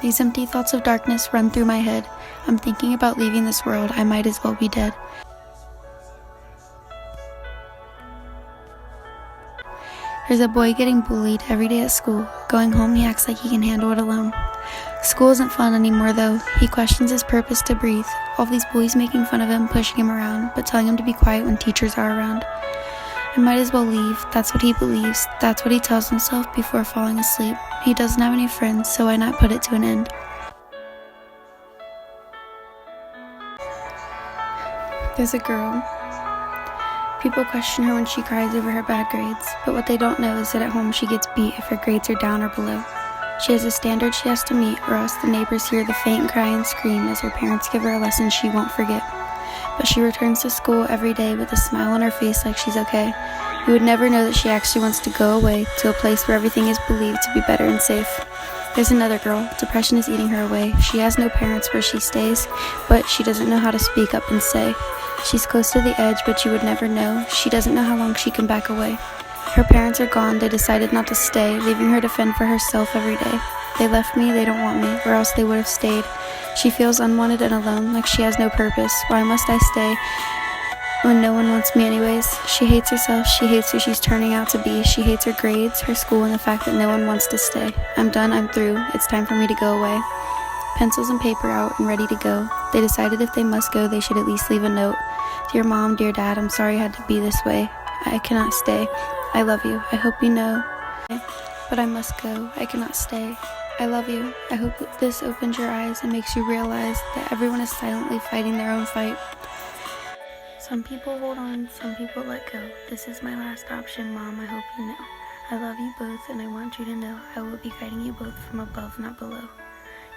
These empty thoughts of darkness run through my head. I'm thinking about leaving this world, I might as well be dead. There's a boy getting bullied every day at school. Going home, he acts like he can handle it alone. School isn't fun anymore though. He questions his purpose to breathe. All these bullies making fun of him, pushing him around, but telling him to be quiet when teachers are around. I might as well leave, that's what he believes. That's what he tells himself before falling asleep. He doesn't have any friends, so why not put it to an end? There's a girl. People question her when she cries over her bad grades, but what they don't know is that at home she gets beat if her grades are down or below. She has a standard she has to meet, or else the neighbors hear the faint cry and scream as her parents give her a lesson she won't forget. But she returns to school every day with a smile on her face like she's okay. You would never know that she actually wants to go away to a place where everything is believed to be better and safe. There's another girl. Depression is eating her away. She has no parents where she stays, but she doesn't know how to speak up and say. She's close to the edge, but you would never know. She doesn't know how long she can back away. Her parents are gone. They decided not to stay, leaving her to fend for herself every day. They left me, they don't want me, or else they would have stayed. She feels unwanted and alone, like she has no purpose. Why must I stay when no one wants me anyways? She hates herself, she hates who she's turning out to be. She hates her grades, her school, and the fact that no one wants to stay. I'm done, I'm through. It's time for me to go away. Pencils and paper out and ready to go. They decided if they must go, they should at least leave a note. Dear Mom, dear Dad, I'm sorry I had to be this way. I cannot stay. I love you. I hope you know. But I must go. I cannot stay. I love you. I hope that this opens your eyes and makes you realize that everyone is silently fighting their own fight. Some people hold on, some people let go. This is my last option, Mom. I hope you know. I love you both, and I want you to know I will be guiding you both from above, not below.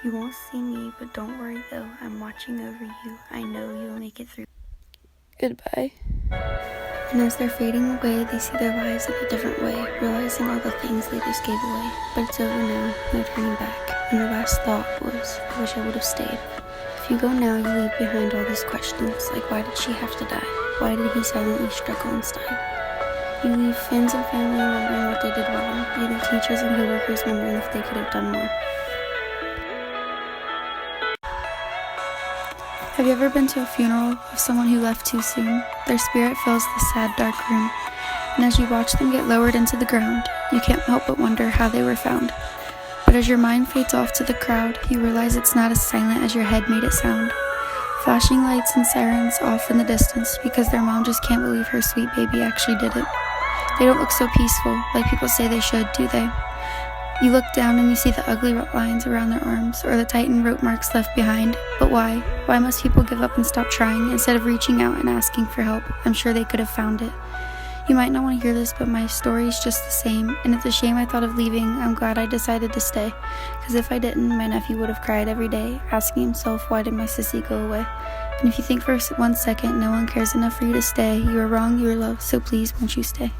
You won't see me, but don't worry though. I'm watching over you. I know you'll make it through. Goodbye. And as they're fading away, they see their lives in a different way, realizing all the things they just gave away. But it's over now, no turning back. And their last thought was, I wish I would have stayed. If you go now, you leave behind all these questions, like why did she have to die? Why did he silently struggle instead? You leave friends and family wondering what they did wrong. You leave teachers and coworkers wondering if they could have done more. Have you ever been to a funeral of someone who left too soon? Their spirit fills the sad, dark room, and as you watch them get lowered into the ground, you can't help but wonder how they were found. But as your mind fades off to the crowd, you realize it's not as silent as your head made it sound. Flashing lights and sirens off in the distance because their mom just can't believe her sweet baby actually did it. They don't look so peaceful, like people say they should, do they? You look down and you see the ugly lines around their arms, or the tightened rope marks left behind. But why? Why must people give up and stop trying, instead of reaching out and asking for help? I'm sure they could have found it. You might not want to hear this, but my story's just the same, and it's a shame I thought of leaving. I'm glad I decided to stay, because if I didn't, my nephew would have cried every day, asking himself, why did my sissy go away? And if you think for 1 second no one cares enough for you to stay, you are wrong, you are loved, so please won't you stay?